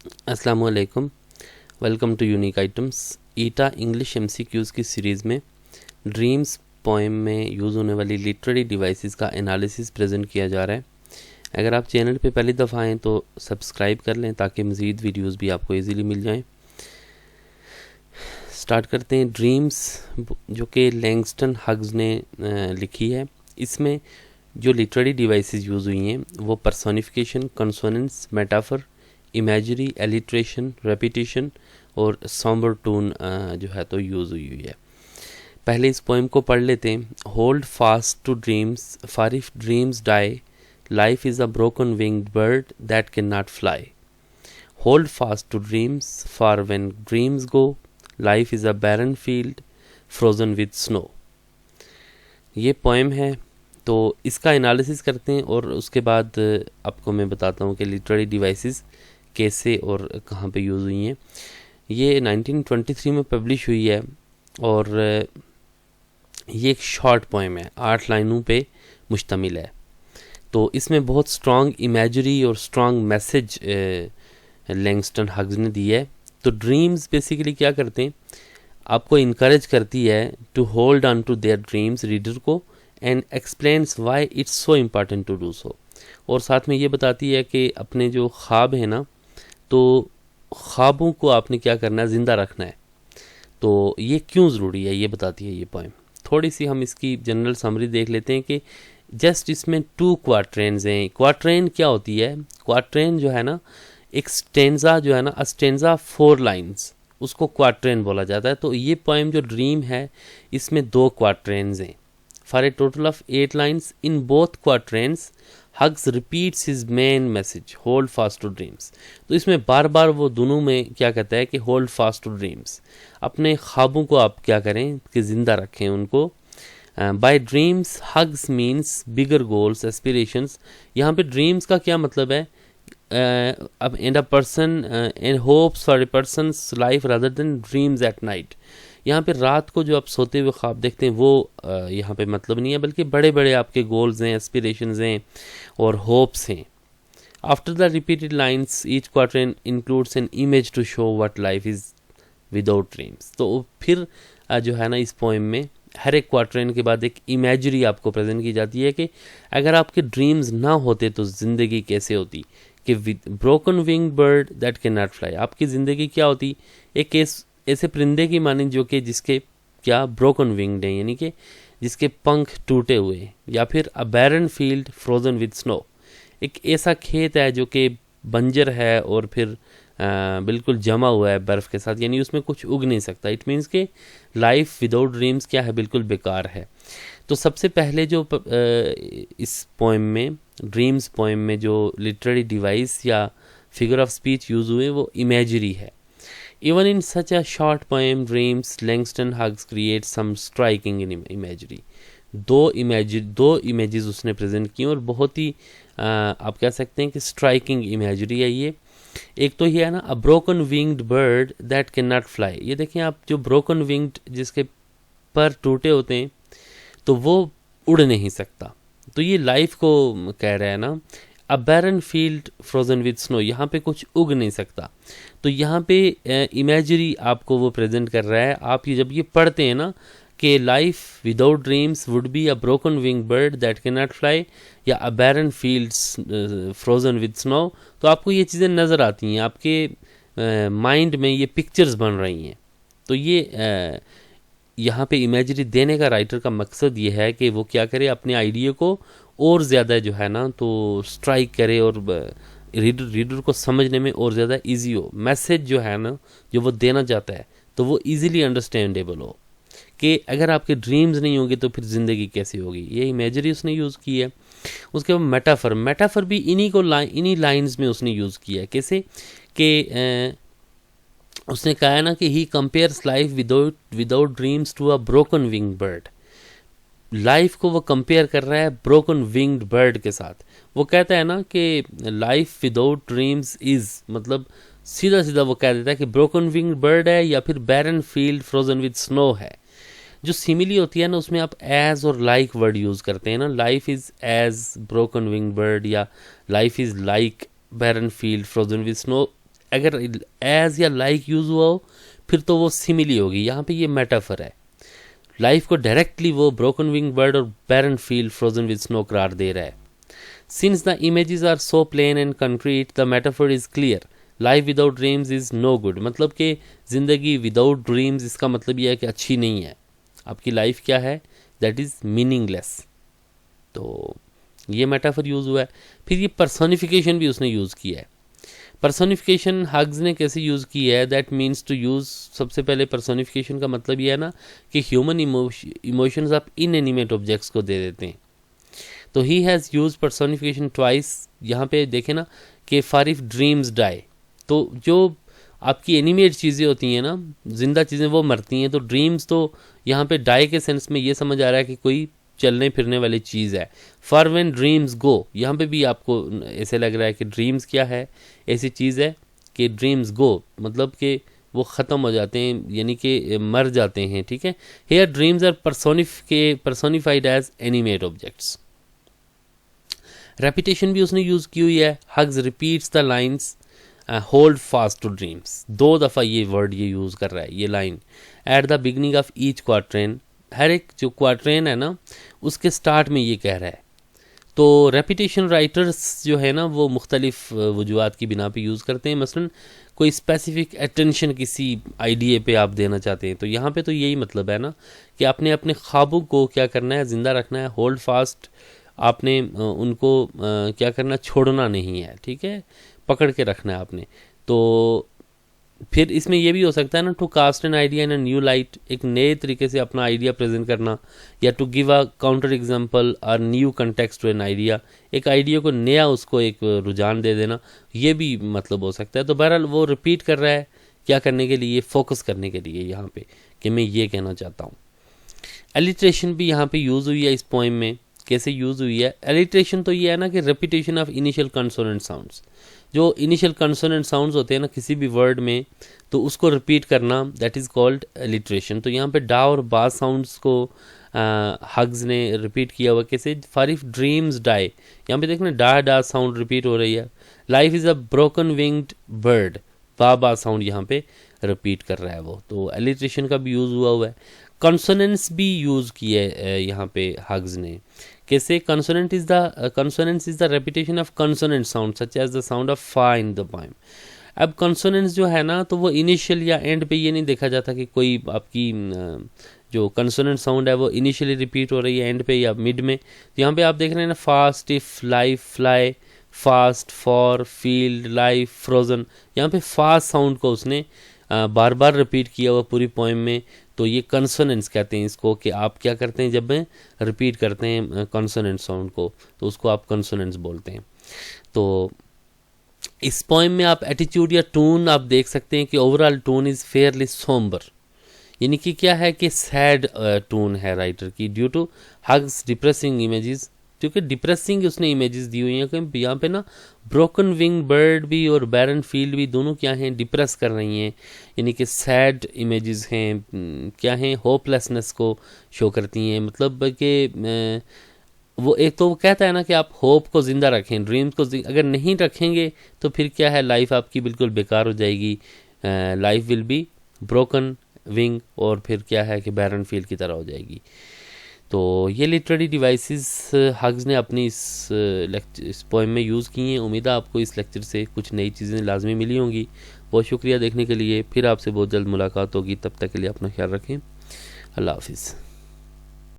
अस्सलामुअलैकुम, welcome to unique items. ईटा English MCQs की सीरीज़ में ड्रीम्स पोएम में यूज़ होने वाली लिटरेरी डिवाइसेस का एनालिसिस प्रेजेंट किया जा रहा है। अगर आप चैनल पे पहली दफ़ा आएँ तो सब्सक्राइब कर लें ताकि मज़ीद वीडियोस भी आपको इजीली मिल जाएं। स्टार्ट करते हैं। ड्रीम्स जो कि लैंगस्टन हग्स ने लिखी है, इसमें जो लिटरेरी डिवाइसेस यूज़ हुई हैं वो personification, consonance, metaphor, imagery, alliteration, repetition और सॉम्बर टून जो है तो यूज़ हुई है। पहले इस पोएम को पढ़ लेते हैं। Hold fast to dreams, for if dreams die, life is a broken winged bird that can not fly. Hold fast to dreams, for when dreams go, life is a barren field frozen with snow. ये poem है, तो इसका analysis करते हैं और उसके बाद आपको मैं बताता हूँ कि लिटरेरी डिवाइसेस कैसे और कहाँ पे यूज़ हुई हैं। ये 1923 में पब्लिश हुई है और ये एक शॉर्ट पोएम है, 8 लाइनों पे मुश्तमिल है। तो इसमें बहुत स्ट्रॉन्ग इमेजरी और स्ट्रॉन्ग मैसेज लैंगस्टन हग्स ने दी है। तो ड्रीम्स बेसिकली क्या करते हैं, आपको इनकरेज करती है to hold on to their dreams, reader को, and explains why it's so important to do so. और साथ में ये बताती है कि अपने जो ख्वाब है ना, तो ख्वाबों को आपने क्या करना है, ज़िंदा रखना है। तो ये क्यों ज़रूरी है ये बताती है ये पोएम। थोड़ी सी हम इसकी जनरल समरी देख लेते हैं कि जस्ट इसमें 2 क्वाट्रेन्स हैं। क्वाट्रेन क्या होती है, क्वाट्रेन जो है ना, एक स्टेंजा जो है ना, स्टेंजा 4 लाइन्स, उसको क्वाट्रेन बोला जाता है। तो ये पोएम जो ड्रीम है इसमें 2 क्वाट्रेन्स हैं। For a total of 8 lines in both quatrains, Hughes repeats his main message, hold fast to dreams. तो इसमें बार बार वो दोनों में क्या कहता है कि होल्ड फास्ट टू ड्रीम्स, अपने ख्वाबों को आप क्या करें कि ज़िंदा रखें उनको। बाय ड्रीम्स हग्स मीन्स बिगर गोल्स, एस्पिरेशंस। यहाँ पे ड्रीम्स का क्या मतलब है, अब and a person and hopes for a persons life rather than dreams at night. यहाँ पे रात को जो आप सोते हुए ख्वाब देखते हैं वो यहाँ पे मतलब नहीं है, बल्कि बड़े बड़े आपके गोल्स हैं, एस्पिरेशंस हैं और होप्स हैं। After the repeated lines each quatrain includes an image to show what life is without dreams. तो फिर जो है ना, इस पोएम में हर एक क्वार्टरन के बाद एक इमेजरी आपको प्रेजेंट की जाती है कि अगर आपके ड्रीम्स ना होते तो ज़िंदगी कैसे होती। कि broken wing bird that can not fly, आपकी ज़िंदगी क्या होती, एक ऐसे परिंदे की मानी जो कि जिसके क्या ब्रोकन विंग्ड हैं, यानी कि जिसके पंख टूटे हुए, या फिर अ barren field frozen with snow, एक ऐसा खेत है जो कि बंजर है और फिर बिल्कुल जमा हुआ है बर्फ़ के साथ, यानी उसमें कुछ उग नहीं सकता। इट मीन्स कि लाइफ विदाउट ड्रीम्स क्या है, बिल्कुल बेकार है। तो सबसे पहले जो इस पोएम में, ड्रीम्स पोएम में जो लिटरेरी डिवाइस या फिगर ऑफ स्पीच यूज़ हुए वो इमेजरी है। Even in such a short poem, Dreams, Langston Hughes creates some striking imagery. दो इमेजेस उसने प्रेजेंट की और बहुत ही आप कह सकते हैं कि स्ट्राइकिंग इमेजरी है ये। एक तो ये है ना, अ broken winged bird that can not fly. ये देखें आप, जो ब्रोकन विंग्ड, जिसके पर टूटे होते हैं तो वो उड़ नहीं सकता। तो ये लाइफ को कह रहा है ना। अ barren field frozen with snow, यहाँ पे कुछ उग नहीं सकता। तो यहाँ पे इमेजरी आपको वो प्रेजेंट कर रहा है। आप ये जब ये पढ़ते हैं ना कि life without dreams would be a broken wing bird that can not fly, या अ बैरन फील्ड्स फ्रोजन विद स्नो, तो आपको ये चीज़ें नज़र आती हैं, आपके माइंड में ये पिक्चर्स बन रही हैं। तो ये यहाँ पे इमेजरी देने का राइटर का मकसद ये है कि वो क्या करे, अपने आइडिया को और ज़्यादा जो है ना तो स्ट्राइक करे और रीडर को समझने में और ज़्यादा इजी हो। मैसेज जो है ना, जो वो देना चाहता है, तो वो इजीली अंडरस्टैंडेबल हो। कि अगर आपके ड्रीम्स नहीं होंगे तो फिर ज़िंदगी कैसी होगी। ये इमेजरी उसने यूज़ की है। उसके बाद मेटाफर भी इन्हीं लाइन्स में उसने यूज़ किया है। कैसे कि उसने कहा है ना कि he compares life without dreams to a broken wing bird. लाइफ को वो कंपेयर कर रहा है ब्रोकन विंग्ड बर्ड के साथ। वो कहता है ना कि लाइफ विदाउट ड्रीम्स इज़, मतलब सीधा सीधा वो कह देता है कि ब्रोकन विंग्ड बर्ड है या फिर बैरन फील्ड फ्रोजन विद स्नो है। जो सिमिली होती है ना, उसमें आप एज और लाइक वर्ड यूज़ करते हैं ना। Life is as broken wing bird या life is like barren field frozen with snow. अगर एज या लाइक यूज हुआ हो फिर तो वो सिमिली होगी। यहाँ पे ये मेटाफर है। लाइफ को डायरेक्टली वो ब्रोकन विंग बर्ड और barren field frozen with snow करार दे रहा है। Since the images are so plain and concrete the metaphor is clear, life without dreams is no good. मतलब कि ज़िंदगी विदाउट ड्रीम्स, इसका मतलब यह है कि अच्छी नहीं है, आपकी लाइफ क्या है, दैट इज़ मीनिंगलेस। तो ये मेटाफर यूज़ हुआ है। फिर ये पर्सोनिफिकेशन भी उसने यूज़ किया है। पर्सोनिफिकेशन हग्स ने कैसे यूज़ की है, दैट मीन्स टू यूज़, सबसे पहले पर्सोनिफिकेशन का मतलब ये है ना कि ह्यूमन इमोशंस आप इनएनिमेट ऑब्जेक्ट्स को दे देते हैं। तो he has use personification twice. यहाँ पे देखें ना कि फॉर इफ ड्रीम्स डाई, तो जो आपकी एनिमेट चीज़ें होती हैं ना, जिंदा चीज़ें, वो मरती हैं। तो ड्रीम्स तो यहाँ पे डाई के सेंस में ये समझ आ रहा है कि कोई चलने फिरने वाली चीज़ है। फॉर व्हेन ड्रीम्स गो, यहाँ पे भी आपको ऐसे लग रहा है कि ड्रीम्स क्या है, ऐसी चीज़ है कि ड्रीम्स गो मतलब कि वो ख़त्म हो जाते हैं, यानी कि मर जाते हैं। ठीक है, here dreams are personified as animate objects. Repetition भी उसने यूज़ की हुई है। Hughes repeats the lines hold fast to dreams. 2 दफ़ा ये वर्ड ये यूज़ कर रहा है, ये line, at the beginning of each quatrain. हर एक जो क्वार्ट्रेन है ना उसके स्टार्ट में ये कह रहा है। तो रेपिटेशन राइटर्स जो है ना वो मुख्तलिफ वजूहात की बिना पे यूज़ करते हैं। मसलन कोई स्पेसिफिक अटेंशन किसी आइडिया पे आप देना चाहते हैं, तो यहाँ पे तो यही मतलब है ना कि आपने अपने ख्वाबों को क्या करना है, ज़िंदा रखना है, होल्ड फास्ट। आपने उनको क्या करना, छोड़ना नहीं है। ठीक है, पकड़ के रखना है आपने। तो फिर इसमें यह भी हो सकता है ना, to cast an idea in a new light, एक नए तरीके से अपना आइडिया प्रेजेंट करना, या to give a counter example or new context to an idea, एक आइडिया को नया उसको एक रुझान दे देना, ये भी मतलब हो सकता है। तो बहरहाल वो रिपीट कर रहा है क्या करने के लिए, फोकस करने के लिए यहाँ पे, कि मैं ये कहना चाहता हूँ। एलिट्रेशन भी यहाँ पे यूज़ हुई है इस पोइम में। कैसे यूज़ हुई है एलिट्रेशन? तो ये है ना कि repetition of initial consonant sounds. जो इनिशियल कंसोनेंट साउंड्स होते हैं ना किसी भी वर्ड में, तो उसको रिपीट करना, दैट इज़ कॉल्ड एलिट्रेशन। तो यहाँ पे डा और बा साउंड्स को हग्स ने रिपीट किया हुआ। कैसे? फॉर इफ ड्रीम्स डाई, यहाँ पे देखना डा डा साउंड रिपीट हो रही है। Life is a broken winged bird, बा बा साउंड यहाँ पे रिपीट कर रहा है वो। तो एलिट्रेशन का भी यूज़ हुआ है। कंसोनेंट्स भी यूज़ किए यहाँ पे हग्स ने। कैसे? Consonant is the repetition of consonant sound such as the sound of f in the poem. अब कंसोनेंट्स जो है ना, तो वो इनिशियल या एंड पे ये नहीं देखा जाता कि कोई आपकी जो कंसोनेंट साउंड है वो इनिशियली रिपीट हो रही है एंड पे या मिड में। तो यहाँ पे आप देख रहे हैं ना, fast, if, life, fly, fast, for, field, life, frozen. यहाँ पे फास्ट साउंड को उसने बार बार रिपीट किया हुआ पूरी पोएम में। तो ये कंसोनेंट्स कहते हैं इसको, कि आप क्या करते हैं जब में रिपीट करते हैं कंसोनेंट साउंड को, तो उसको आप कंसोनेंट्स बोलते हैं। तो इस पोएम में आप एटीट्यूड या टोन आप देख सकते हैं कि overall tone is fairly sombre, यानी कि क्या है कि सैड टोन है राइटर की, due to Hughes depressing images, क्योंकि डिप्रेसिंग उसने इमेजेस दी हुई हैं। कि यहाँ पे ना ब्रोकन विंग बर्ड भी और बैरन फील्ड भी दोनों क्या हैं, डिप्रेस कर रही हैं, यानी कि सैड इमेजेस हैं, क्या हैं, होपलेसनेस को शो करती हैं। मतलब कि वो एक तो वो कहता है ना कि आप होप को ज़िंदा रखें, ड्रीम्स को अगर नहीं रखेंगे तो फिर क्या है, लाइफ आपकी बिल्कुल बेकार हो जाएगी, life will be broken wing, और फिर क्या है कि बैरन फील्ड की तरह हो जाएगी। तो ये लिटरेरी डिवाइसेस हग्स ने अपनी इस पोएम में यूज़ की हैं। उम्मीद है आपको इस लेक्चर से कुछ नई चीज़ें लाजमी मिली होंगी। बहुत शुक्रिया देखने के लिए। फिर आपसे बहुत जल्द मुलाकात होगी, तब तक के लिए अपना ख्याल रखें। अल्लाह हाफिज़।